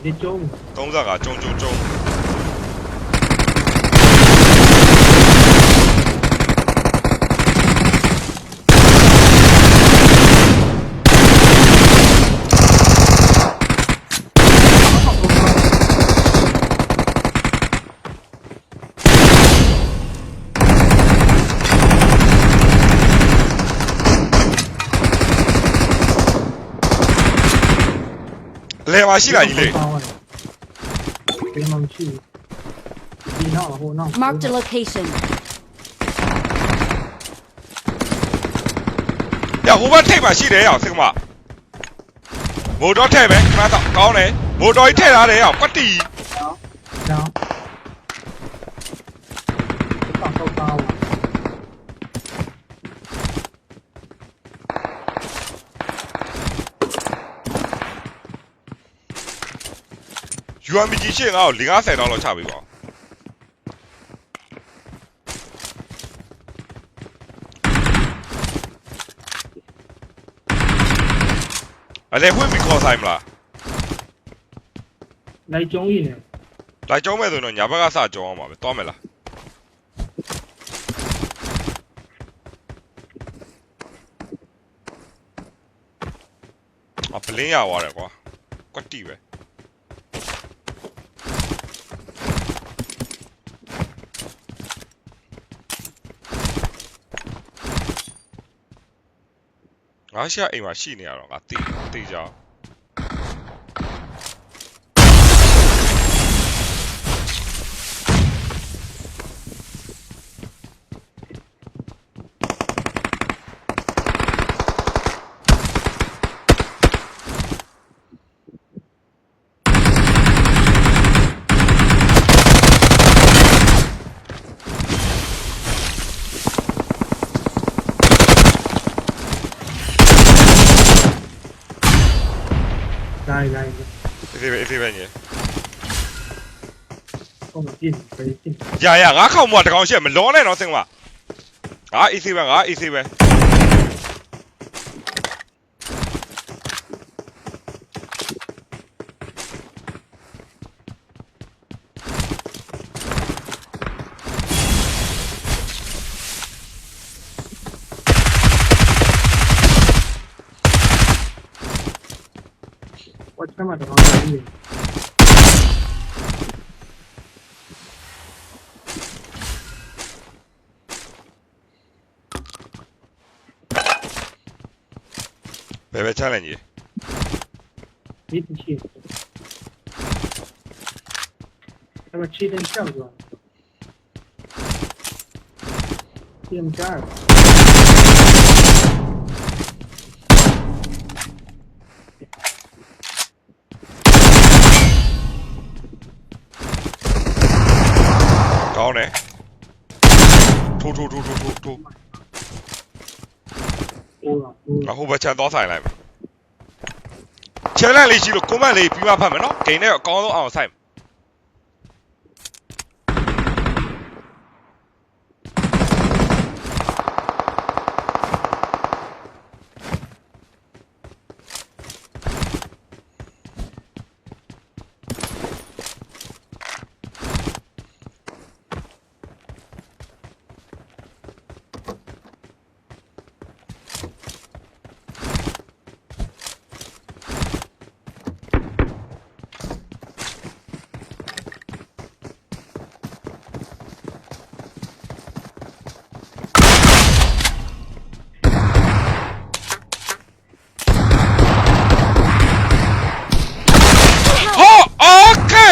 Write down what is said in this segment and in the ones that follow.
你中35中လဲပါရှိလားကြီးလေ 别忙去，你闹后闹。 Marked a location. ရဟိုဘက်ထိပ်မှာရှိတယ်ရောက်စင်ကမမိုတော်ထဲပဲခဏတော့ကောင်းတယ်မိုတော်ကြီးထည့်ထားတယ်ရောက်ကွတ်တီ 然后，放手刀了。 UMG ရှင်းငါ့ကို50တောင်းလောက်ချပေးပါအဲ့လေဖွင့်ပြီးခေါ်ဆိုင်မလား 来中医呢？ လိုက်ကြောင်းမဲ့ဆိုတော့ညာဘက်ကစကြောင်းအောင်ပါပဲသွားမယ်လားအပလင်းရသွားတယ်ကွာကွတ်တီပဲငါရှာအိမ်မှာရှိနေရတော့ငါတေးကြအောင်来，အေးပဲညေ跟我进，可以进。ရငါခေါက်မွားတကောင်ရှက်မလောနဲ့တော့စင်ကမငါအေးသေးပဲ我他妈的好可以。 ဘယ်ပဲချလိုက်ညီ 没出去。他妈7点跳转。DM2。 ကောင်းတယ်ထိုး 多了。 ငါဟိုဘက်ချန်သွားဆိုင်လိုက်မယ်ချန်လိုက်လေးရှိလို့ကွန်မန့်လေးပြီးမှဖတ်မယ်နော်ဂိမ်းထဲအကောင်းဆုံးအောင်ဆိုင်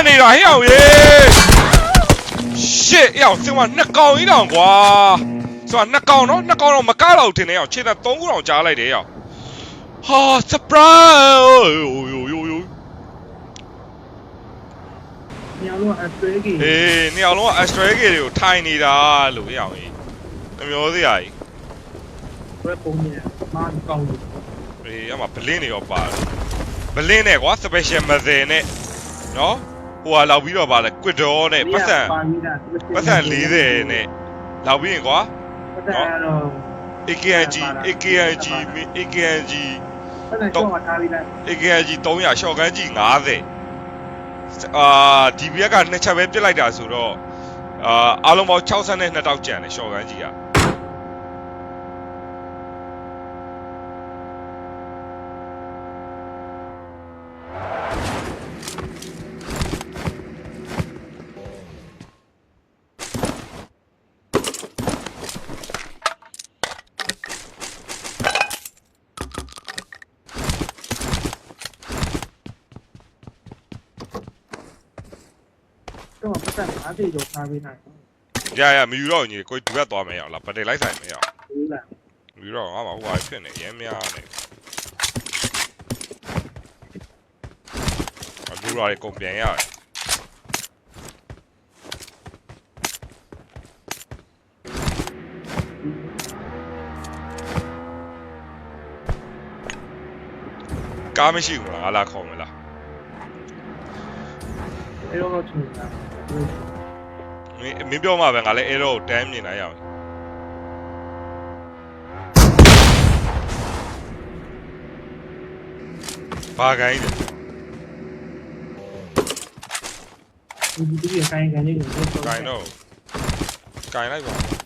နေတာဟဲ့အောင်ရေရှစ်အောင်စင်မနှစ်ကောင်ကြီးတောင်ကွာဆိုတာနှစ်ကောင်နော်နှစ်ကောင်တော့မကားတော့ထင်နေအောင်ခြေသက်3ခုတောင်ကြားလိုက်တယ်အောင်ဟာ surprise 你要弄 Astray အေးနှစ်ယောက်လုံးက Astray တွေကိုထိုင်နေတာလို့ဟဲ့အောင်ကြီးအမျိုးစရာကြီး 我在后面，妈的高了。 အေးအမဘလင်းတွေရောပါတယ်ဘလင်းနဲ့ကွာ special မစင်နဲ့နော်ဟိုဟာလောက်ပြီးတော့ပါလေကွစ်တော်နဲ့ပတ်စံ40နဲ့လောက်ပြီးရင်ကွာ ပတ်စံတော့ AKG ပတ်စံတော့ထားပြီးလိုက် AKG 300 shotgun ကြီး50 ဒီဘက်ကနှစ်ချက်ပဲပြစ်လိုက်တာဆိုတော့အားလုံးပေါင်း62တောက်ကျန်တယ်ရှော့ကန်ကြီးကတော့ပတ်သက်အားသေးတော့ထားပေးနိုင် ရမယူတော့ညီကိုဒီဘက်သွားမယ်ရအောင်လားပတေးလိုက်ဆိုင်မယ်ရအောင် ဘူးလား မယူတော့ငါမှဟိုဟာဖြစ်နေရမ်းများနေလူတော်တွေကုန်ပြန်ရတယ်ကားမရှိဘူးလားငါလာခေါ်မလား အဲ့တော့ချင်တာ မင်းပြောမှပဲငါလည်းအဲ့တော့တန်းမြင်လိုက်ရအောင်ဘာကိုင်းလဲ ဒီဒီကိုင်းလေးကို ကိုင်းတော့ကိုင်းလိုက်ပါ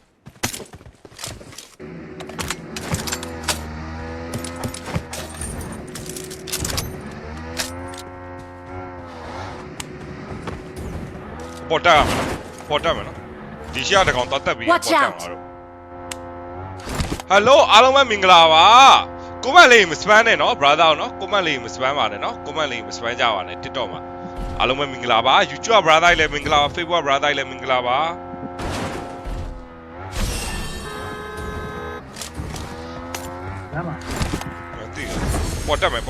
ပေါ်တာမယ်နော်ဒီရှေ့တကောင်တတ်တက်ပြီးပေါ်တာမှာတော့ဟယ်လိုအားလုံးပဲမင်္ဂလာပါကွန်မန့်လေးမစပန်နဲ့နော် brother နော်ကွန်မန့်လေးမစပန်ပါနဲ့နော်ကွန်မန့်လေးမစပန်ကြပါနဲ့ TikTok မှာအားလုံးပဲမင်္ဂလာပါ YouTube brother လည်းမင်္ဂလာပါ Facebook brother လည်းမင်္ဂလာပါဒါမှ မသိဘူးပေါ်တက်မယ်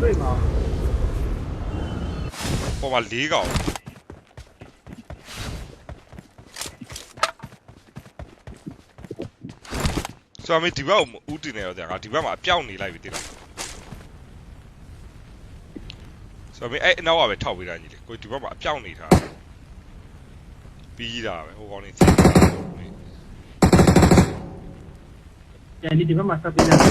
တွေ့ပါပေါ်မှာ၄កောင်ဆိုတော့ဒီဘက်ကိုဦးတင်နေတော့ကြာငါဒီဘက်မှာအပြောင်းနေလိုက်ပြီတိလားဆိုတော့အဲ့အနောက်ကပဲထောက်ပေးတာညီလေးကိုဒီဘက်မှာအပြောင်းနေထားပြီးတာပဲဟိုကောင်းနေသိတယ်ဒီဘက်မှာစပ်ပေးတယ်ဆို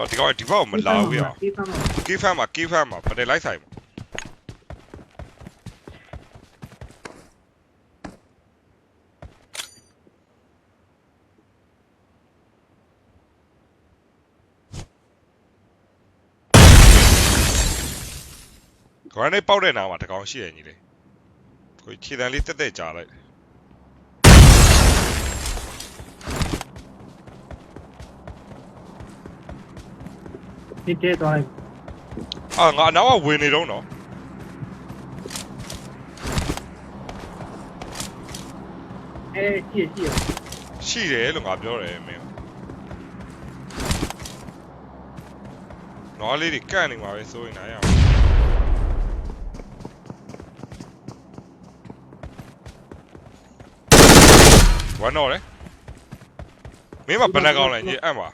တော့ဒီကောင်ဒီဘက်ကိုမလာဘူးရကေးဖမ်းမှာပတယ်လိုက်ဆိုင်မှာခေါင်းနဲ့ပေါက်တဲ့နာမှာတကောင်ရှိရညီလေးကိုခြေတန်းလေးတက်ကြားလိုက်ဒီကဲတော့ငါအနောက်ကဝင်နေတော့နော်ရှိတယ်လို့ငါပြောတယ်မင်းနော်လေးတွေကန့်နေမှာပဲစိုးရင်နိုင်ရအောင်ဝမ်းတော့လေမင်းမဘယ်နှကောင်လဲညီအဲ့မှာ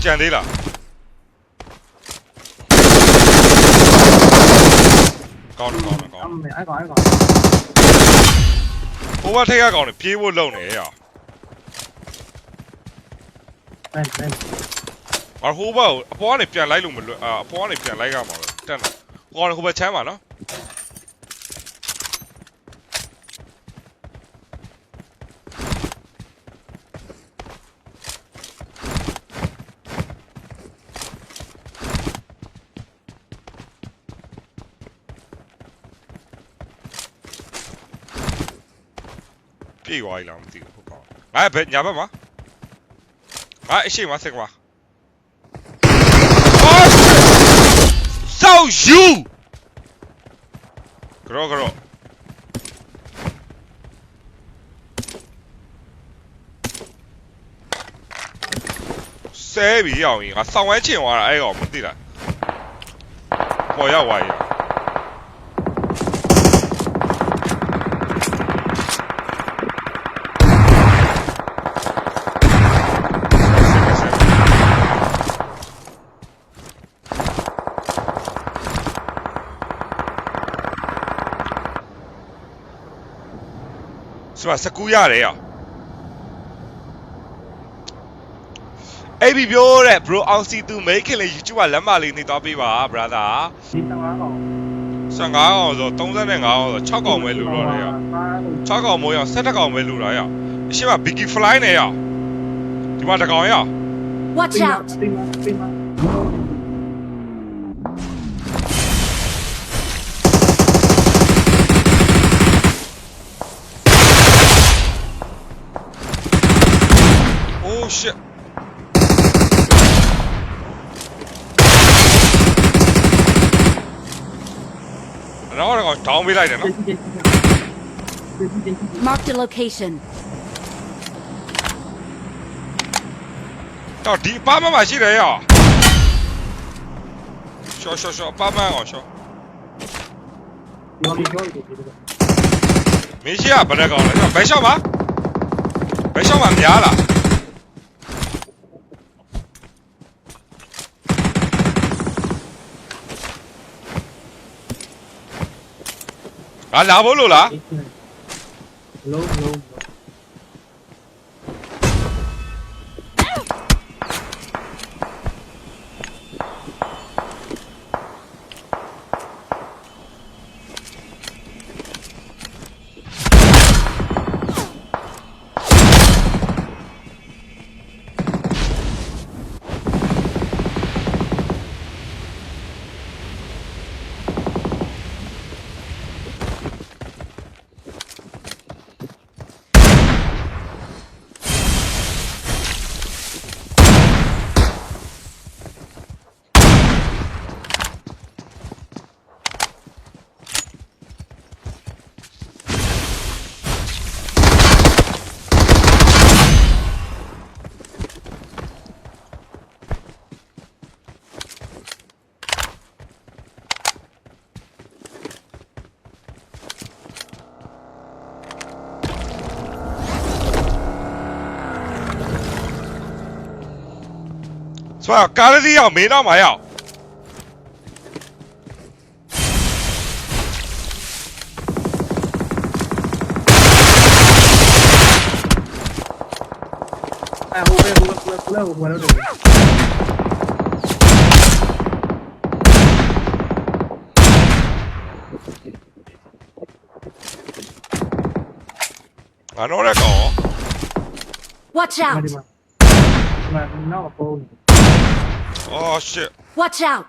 ကြံသေးလားကောင်းတယ်အဲ့ကောင်ဟိုဘက်ထိတ်ကကောင်းတယ်ပြေးဖို့လုံနေရအောင်ဟိုဘက်အပေါ်ကနေပြန်လိုက်လို့မလွတ်အပေါ်ကနေပြန်လိုက်ရမှာပဲတက်တော့ကောင်းတယ်ဟိုဘက်ချမ်းပါနော်ပြေးသွားပြီလားမသိဘူးဟုတ်ကောင်းငါဘယ်ညာဘက်မှာငါအရှိမဆက်ကွာSo you Grow ဆဲပြီးရောက်ရင်ငါစောင်းဝဲချင်သွားတာအဲ့ကောင်မသိလားပေါ်ရောက်သွားရင် စပါစကူရတယ်ရအဲ့ဒီပြောတဲ့ bro အောင်စီသူမိတ်ခင်လေး YouTube ကလက်မလေးနေတော့ပေးပါ brother ဒီ15ကောင် 15ကောင်ဆို35ကောင်ဆို6ကောင်ပဲလူတော့တယ်ရ6ကောင်မိုးရ17ကောင်ပဲလူတော့ရအရှိမ Biggie Fly နဲ့ရဒီမှာတကောင်ရ Watch out! ပေးပါOh shit တော့တော့တောင်းပေးလိုက်တယ်နော် Marked a location. တော့ဒီအပါမမှာရှိတယ်ရရှော့အပါမအောင်ရှော့ ဒီလိုပြောလို့ဒီလို မင်းရှိကဘယ်နဲ့ကောင်လဲဘယ်ရှော့ပါများလားငါလာဖို့လို့လား လုံးလုံး ဆိုတော့ကားလေးရောက်မင်းတော့မရောက် ဟိုပဲလို့ငါတော့လည်းကော Watch ဒီ out! မှာနောက်ပုံး Oh shit Watch out!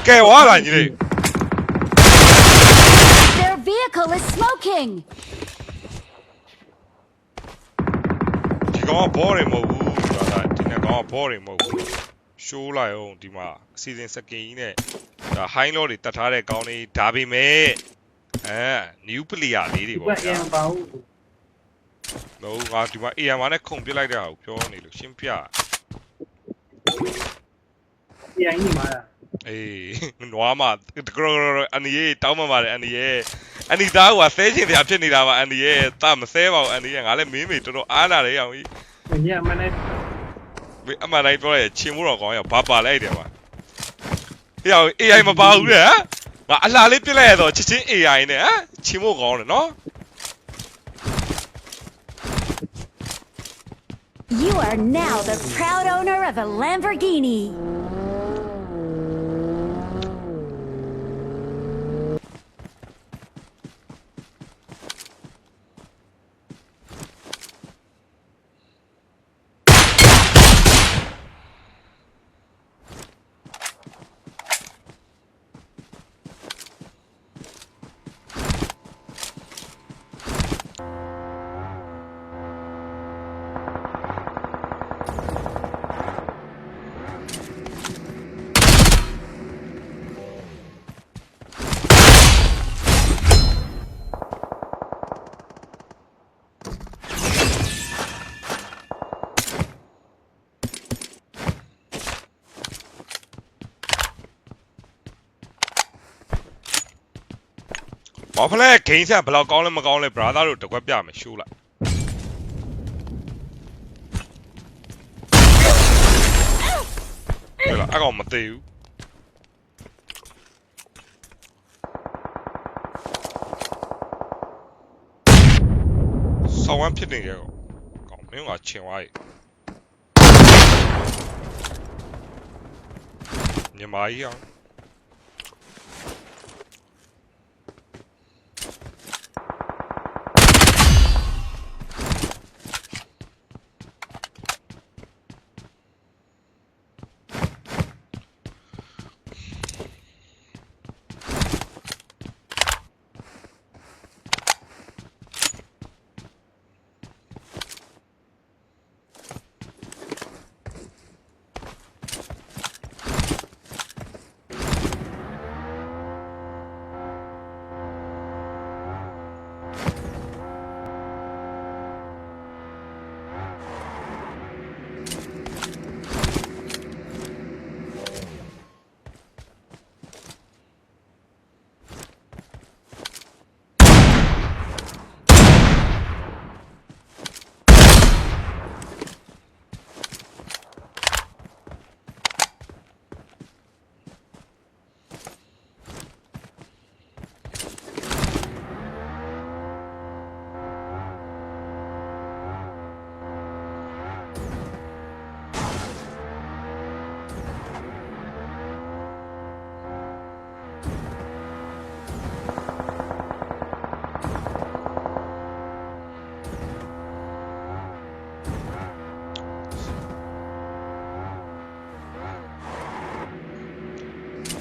ကဲဝါလာညီလေး Their vehicle is smoking! ဒီကောင်ကဘောတွေမဟုတ်ဘူးဆိုတာဒီနေ့ကောင်ကဘောတွေမဟုတ်ဘူးရှိုးလိုက်အောင်ဒီမှာအစီအစဉ်စကင်ကြီးနဲ့ဒါ high low တွေတတ်ထားတဲ့ကောင်လေးဒါပေမဲ့new player လေးတွေ ဒီ ပေါ့ ကအင်ပါဘူး တော့ငါဒီမှာ AM နဲ့ခုန်ပစ်လိုက်တဲ့ဟာကိုပြောနေလို့ရှင်းပြ ပြန်နေမှာလား အေးနွားမတကရောအန်ဒီရဲ့တောင်းမှပါတယ်အန်ဒီရဲ့အန်ဒီသားကဆဲချင်တရားဖြစ်နေတာပါအန်ဒီရဲ့တမဆဲပါဘူးအန်ဒီရဲ့ငါလည်းမင်းမေတော်တော်အားနာတယ်အောင်ကြီး ညမနဲ့ အမှန်တိုင်းပြောရချင်မှုတော့ကောင်းရဘာပါလိုက်တယ်ပါဟေ့အောင် AI မပါဘူးလေဟမ်ငါအလှလေးပြစ်လိုက်ရတော့ချစ်ချင်း AI နဲ့ဟမ်ချင်မှုကောင်းတယ်နော် You are now the proud owner of a Lamborghini. ဘာဖလဲဂိမ်းဆက်ဘယ်လောက်ကောင်းလဲမကောင်းလဲ brother တို့တကွက်ပြမယ်ရှိုးလိုက်ဟဲ့လား အဲ့ကောင်မသေးဘူးဆောင်းဝမ်းဖြစ်နေရဲ့ကောင်မင်းကချင်သွားရဲ့ညီမကြီးအောင်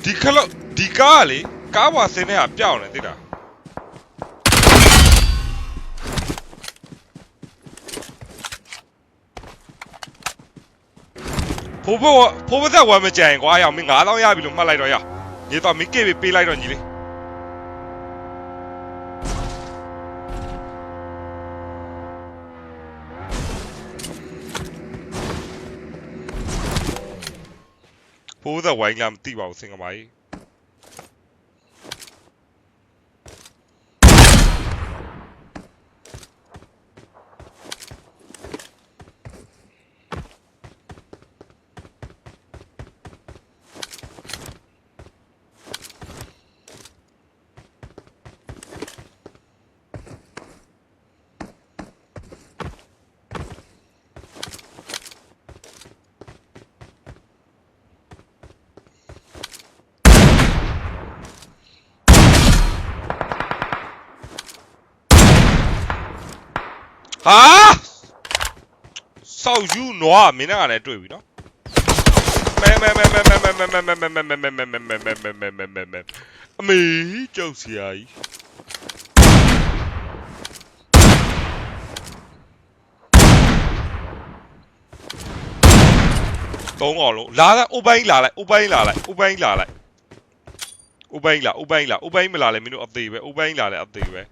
ဒီခလုတ်ဒီကားလေကားဝါစင်းနဲ့ကပြောင်းနေသိလားဖိုးသက်ဝမ်းမကြရင်ကွာရောက်မင်း9000ရပြီလို့မှတ်လိုက်တော့ရညီတော့မင်းကေပေးလိုက်တော့ညီလေးဖိုးသက်ဝိုင်းလာမသိပါဘူးစင်ကမာကြီးဟာစောက်ယူနွားမင်းနဲ့ကလည်းတွေ့ပြီနော်အမေကြောက်စရာကြီးသုံးအောင်လုံးလာလိုက်အိုပိုင်းလာလိုက်အိုပိုင်းလာလိုက်အိုပိုင်းလာလိုက်အိုပိုင်းလာအိုပိုင်းလာအိုပိုင်းမလာလဲမင်းတို့အသေးပဲအိုပိုင်းလာလဲအသေးပဲ